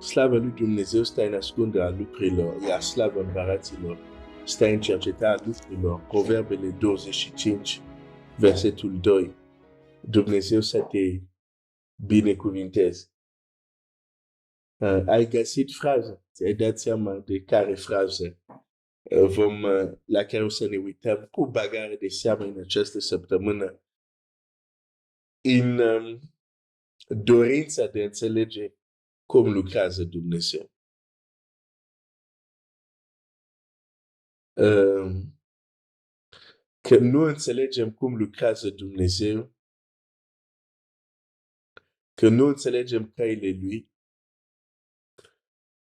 Slavă lui Dumnezeu stă în ascunderea lucrurilor, iar slavă împăraților stă în cercetarea lucrurilor. Proverbele 25, versetul 2. Dumnezeu să te binecuvinteze. Ai găsit frază, ți-ai dat seama de care frază la care o să ne uităm cu bagare de seamă în această săptămână, în dorința de a înțelege cum lucrează Dumnezeu. Că nu înțelegem cum lucrează Dumnezeu, că nu înțelegem căile Lui,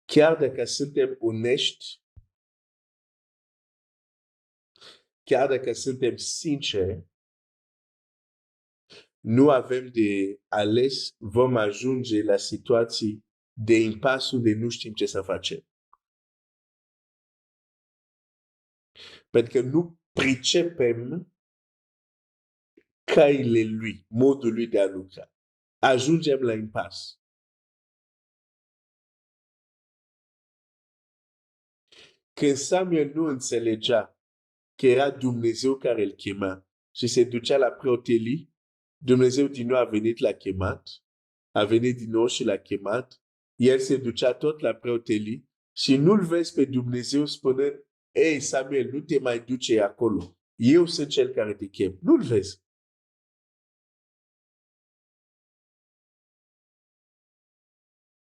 chiar dacă suntem onești, chiar dacă suntem sinceri, nu avem de ales, vom ajunge la situații de impas unde nu știm ce să facem. Pentru că nu pricepem căile Lui, modul Lui de a lucra. Ajungem la impas. Când Samuel nu înțelegea că era Dumnezeu care îl chema și se ducea la preotelie, Dumnezeu din nou a venit la chemat, a venit din nou și l-a chemat, el se ducea tot la preotelie și nu-l vezi pe Dumnezeu spunând, ei Samuel, nu te mai duce acolo, eu sunt cel care te chem. Nu-l vezi.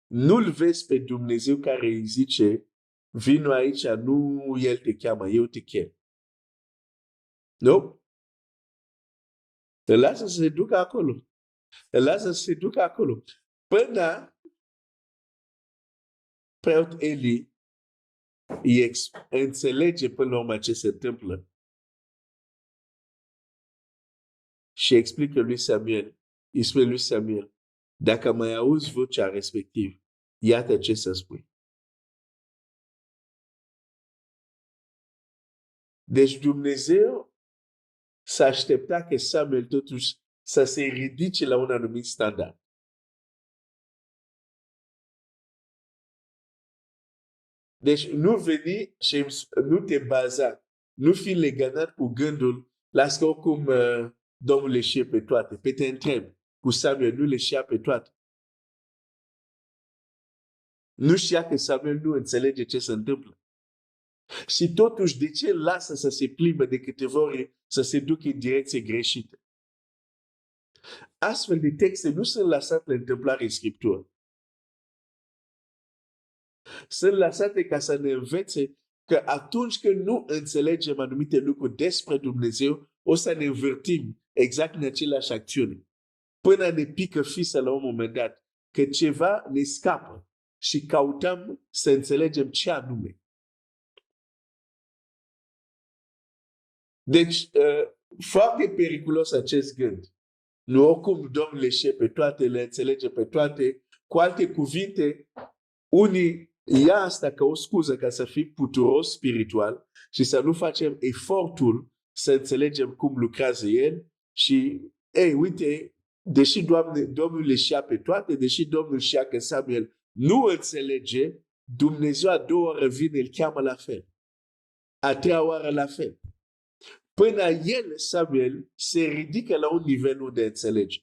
Nu-l vezi pe Dumnezeu care îi zice, vino aici, nu el te cheamă, eu te chem. Nu? Îl lasă să se ducă acolo. Îl lasă să se ducă acolo. Până preot Eli înțelege până la urmă ce se întâmplă și explică lui Samuel, îi spune lui Samuel, dacă mai auzi vocea respectiv, iată ce să spui. Deci Dumnezeu s-aștepta că Samuel totuși să se ridice la un anumit standard. Deci nu veni și nu te baza, nu fi legănat cu gândul, las că oricum Domnul le știe pe toate. Pe te întreb, cu Samuel nu le știa pe toate. Nu știa că Samuel nu înțelege ce se întâmplă. Și totuși, de ce lasă să se plimbe de câteva ori să se ducă în direcție greșită? Astfel de texte nu sunt lăsate la întâmplare în Scriptură. Sunt lăsate ca să ne învețe că atunci când nu înțelegem anumite lucruri despre Dumnezeu, o să ne învârtim exact în aceleași acțiuni. Până ne pică fisa la un moment dat, că ceva ne scapă și căutăm să înțelegem ce anume. Deci, foarte periculos acest gând. Nu oricum Domnul le știe pe toate, le înțelege pe toate. Cu alte cuvinte, unii ia asta ca o scuză ca să fim puturos spiritual și să nu facem efortul să înțelegem cum lucrează El și, ei, uite, deși Domnul le știa pe toate, deși Domnul știa că Samuel nu înțelege, Dumnezeu a doua oară vine, îl cheamă la fel. A treia oară la fel. Până el, Samuel, se ridică la un nivel unde înțelege.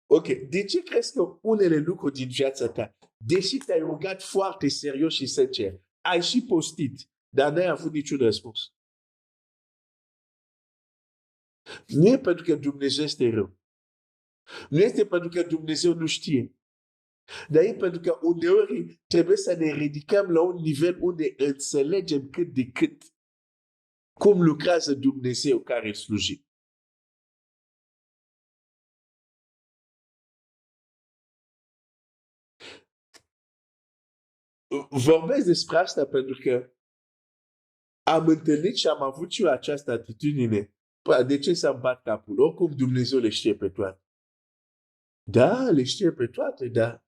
Ok, de ce crezi că unele lucruri din viața ta, deși te-ai rugat foarte serios și sincer, ai și postit, dar n-ai avut niciun răspuns? Nu e pentru că Dumnezeu este rău. Nu este pentru că Dumnezeu nu știe. Dar e pentru că uneori trebuie să ne ridicăm la un nivel unde înțelegem cât de cât cum lucrează Dumnezeu care îl slujim. Vorbesc despre asta pentru că am întâlnit și am avut și eu această atitudine. De ce să-mi bat capul? Oricum Dumnezeu le știe pe toate. Da, le știe pe toate, da.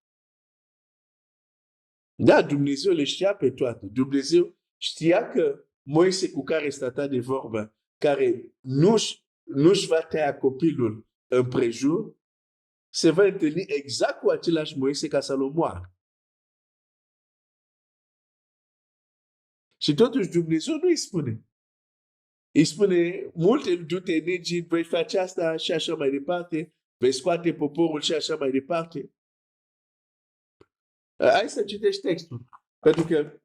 Da, Dumnezeu le știa pe toate. Dumnezeu știa că Moise cu care stătea de vorbă, care nu-și va tăia copilul împrejur, se va întâlni exact cu același Moise ca să-l omoare. Și totuși Dumnezeu nu îi spune. Îi spune, multe du-te în Egipt, vei face asta și așa mai departe, vei scoate poporul și așa mai departe. Hai să citești textul. Pentru că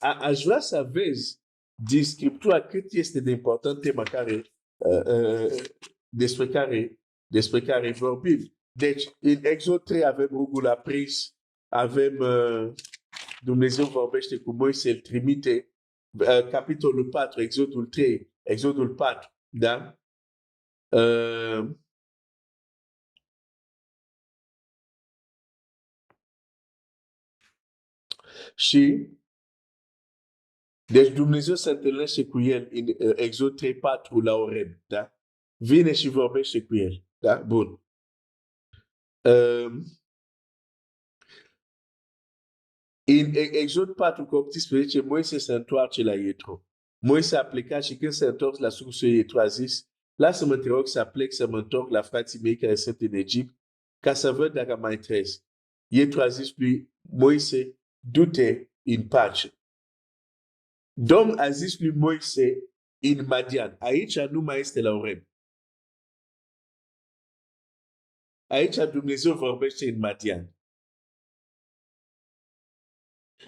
aș vrea să vezi din Scriptura cât este de important tema despre care vorbim. Deci, în Exod 3 avem rugul aprins, avem Dumnezeu vorbește cu Moise, îl trimite, capitolul 4, Exodul 3, Exodul 4, da? Și deci Dumnezeu se întâlnește cu el în Exod 3, 4 la Oreb, da? Vine și vorbește cu el, da? Bun. În Exod 4 cu 18, Moise se întoarce la Ietro. Moise a plecat și când se întors la sursul Ietro a zis, lasă-mă, te rog, să plec să mă întorc la frații mei care sunt în Egipt, ca să văd dacă mai trăiesc. Ietro a zis lui Moise, du-te în pace. Domnul a zis lui Moise în Madian, aici nu mai este la Oreb. Aici Dumnezeu vorbește în Madian.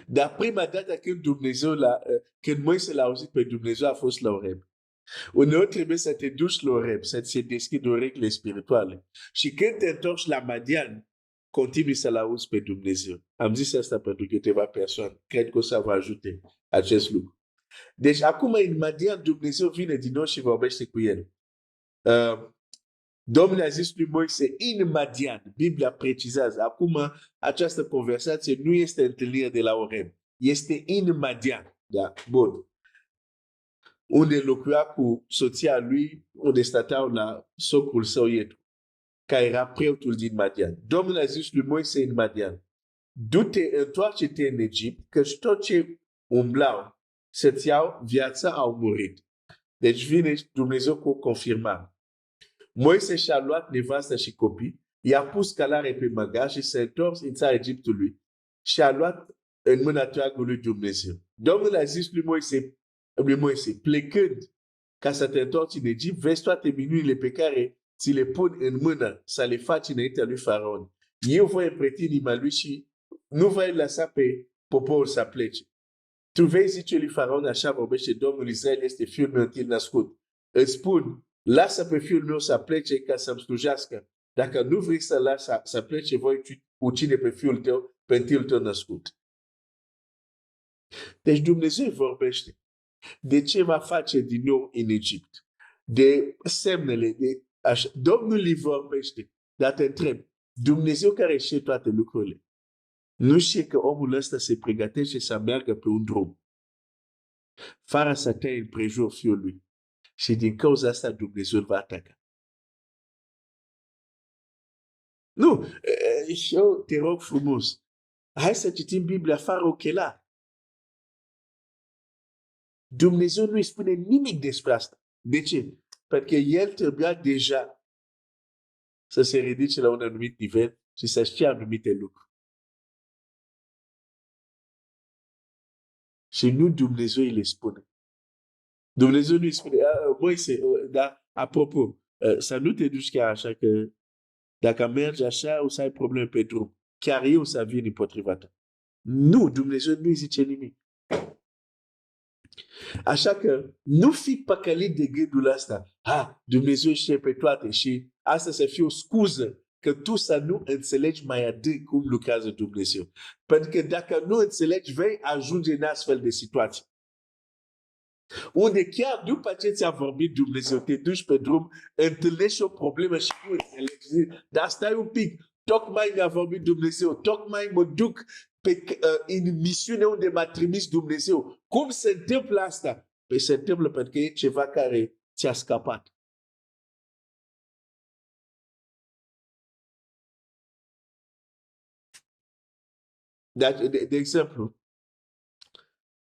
Dar prima dată când Moise l-a auzit pe Dumnezeu a fost la Oreb. Uneori trebuie să te duci la Oreb, să ți se deschidă urechile spirituale. Și când te întorci la Madian, continui să-L auzi pe Dumnezeu. Am zis asta pentru câteva persoane. Cred că o să vă ajute acest lucru. Deci acum în Madian Dumnezeu vine din nou și vorbește cu el. Domnul a zis lui Moise în Madian. Biblia precizează. Acum această conversație nu este întâlnire de la Oreb. Este în Madian. Da, bun. Unde locuia cu soția lui, unde stăteau la socrul său Ietro, care era preotul din Madian. Domnul a zis lui Moise în Madian, du-te, întoarce-te în Egipt, căci tot ce umblau să-ți iau viața au murit. Deci vine Dumnezeu cu o confirmare. Moise și-a luat nevastă și copii, i-a pus călare pe măgar și s-a întors în țara Egiptului și a luat în mâna teagul lui Dumnezeu. Domnul a zis lui Moise, plecând ca să te întorci în Egipt, vezi toate minunile pe care ți le pun în mână să le faci înaintea lui Faraon. Eu voi împreti inima lui și nu voi lăsa pe poporul să plece. Tu vei zice lui Faraon, așa vorbește Domnul, Israel este fiul meu întâi născut. Îți spun, lasă pe fiul meu să plece ca să-mi slujească. Dacă nu vrei să lași să plece, voi ucide pe fiul tău, pe întâiul tău născut. Deci Dumnezeu vorbește de ce va face din nou în Egipt, de semnele, Domnul îi vorbește, dar te întreb, Dumnezeu care știe toate lucrurile, nu știe că omul ăsta se pregătește să meargă pe un drum, fără să taie împrejur fiul lui. Și din cauza asta Dumnezeu îl va ataca. Nu, și eu te rog frumos, hai să citim Biblia fără ochelari. Dumnezeu nu îi spune nimic despre asta. De ce? Pentru că el trebuia deja să se ridice la un anumit nivel și să știe anumite lucruri. Și nu Dumnezeu îi le spune. Dumnezeu nu îi spune, Moise, dar apropo, să nu te duci chiar așa că dacă mergi așa o să ai probleme pe drum. Chiar eu să vin împotriva ta. Nu, Dumnezeu nu îi zice nimic. Așa că nu fi păcălit de gândul ăsta. Dumnezeu știe pe toate și asta să fie o scuză că tu să nu înțelegi mai adânc cum lucrează Dumnezeu. Pentru că dacă nu înțelegi, vei ajunge în astfel de situații. Unde chiar după ce ți-a vorbit Dumnezeu, te duci pe drum, întâlnești o problemă și nu înțelegi. Dar stai un pic, tocmai mi-a vorbit Dumnezeu, tocmai mă duc în misiune unde m-a trimis Dumnezeu. Cum se întâmplă asta? Păi se întâmplă pentru că e ceva care ți-a scăpat. De exemplu,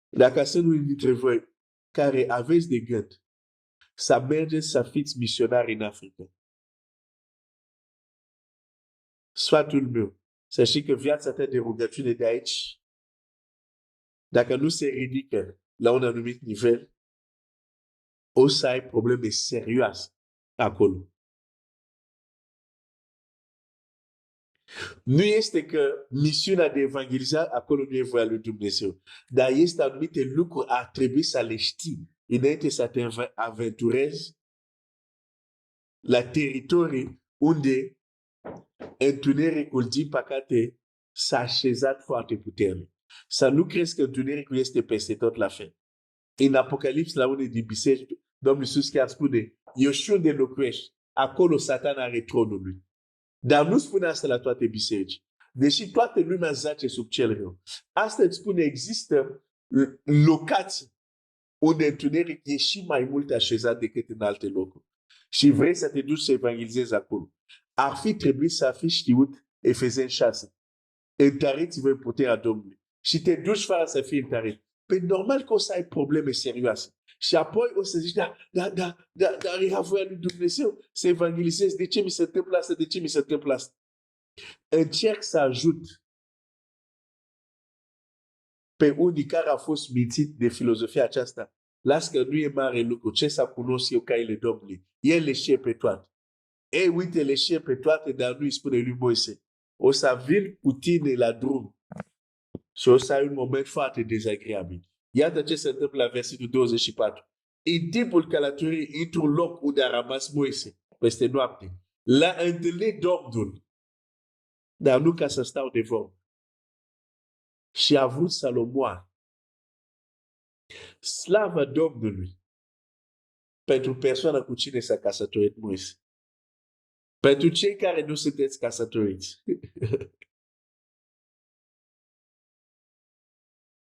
dacă sunt unii dintre voi care aveți de gând să mergeți să fiți misionari în Africa, sfatul meu, să știi că viața ta de rugăciune de aici, dacă nu se ridică la un anumit nivel, o să ai probleme serioase acolo. Nu este că misiunea de evangelizare acolo nu e voia lui Dumnezeu, dar este anumite lucruri ar trebui să le știi înainte să te aventurezi la teritorii unde întunericul, din păcate, s-a așezat foarte puternic. Să nu crezi că întunericul este peste tot la fel. În Apocalips, la unei din biserici, Domnul Iisus chiar spune, eu știu unde locuiești, acolo Satan are tronul lui. Dar nu spune asta la toate biserici. Deși toată lumea zace sub cel rău. Asta îți spune, există locații unde întuneric e și mai mult așezat decât în alte locuri. Și vrei să te duci să evangelizezi acolo. Ar fi trebuit să fi știut Efeseni 6. Întăriți-vă în puterea Domnului. Și te duci fără să fii întărit. Pe normal că o să ai probleme serioase. Și apoi o să zici, dar era voia lui Dumnezeu să evangelizezi. De ce mi se întâmplă asta? De ce mi se întâmplă asta? Încerc să ajut pe unii care au fost mințiți de filozofia aceasta. Las că nu e mare lucru. Ce să cunosc eu caile Domnului? El le știe pe toate. Ei, uite, le știe pe toate, dar nu îi spune lui Moise. O să vin cu tine la drum și o să ai un moment foarte dezagreabil. Iată ce se întâmplă la versetul 24. În timpul călătoriei, într-un loc unde a rămas Moise, peste noapte, l-a întâlnit Domnul, dar nu ca să stau de vorbă. Și a vrut să-l omoare. Slavă Domnului pentru persoana cu cine s-a căsătorit Moise. Pentru cei care nu sunteți căsătoriți.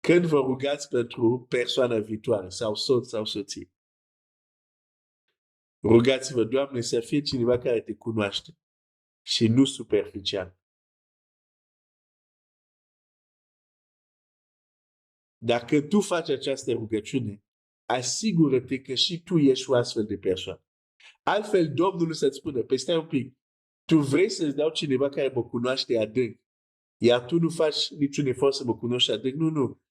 Când vă rugați pentru persoana viitoare, sau soț sau soție, rugați-vă, Doamne, să fie cineva care te cunoaște și nu superficial. Dacă tu faci această rugăciune, asigură-te că și tu ești o astfel de persoană. Altfel, Domnul să-ți spună, păi stai un pic, tu vrei să-ți dau cineva care mă cunoaște adânc, iar tu nu faci niciun efort să mă cunoști adânc. Nu.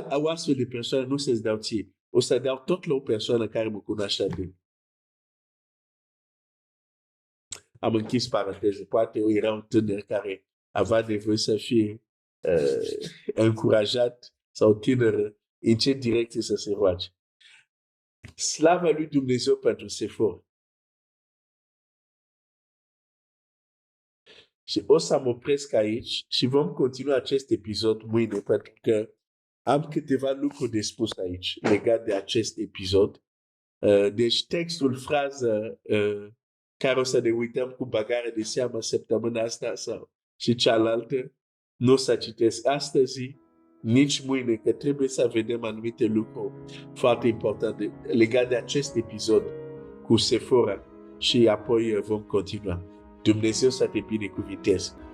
O astfel de persoană nu să-ți dau ție. O să dau tot la o persoană care mă cunoaște adânc. Am închis paranteză. Poate era un tânăr care avea nevoie să fie încurajat sau tânără în ce direcție să se roage. Slava lui Dumnezeu pentru Sephora. Și o să mă opresc aici și vom continua acest episod mâine, pentru că am câteva lucruri de spus aici legat de acest episod. Deci textul, frază care o să ne uităm cu bagare de seamă săptămâna asta sau și cealaltă, nu o să citesc astăzi, nici mâine, că trebuie să vedem anumite lucruri foarte importante legate de acest episod cu Sephora și apoi vom continua. Dumnezeu să te binecuvinteze.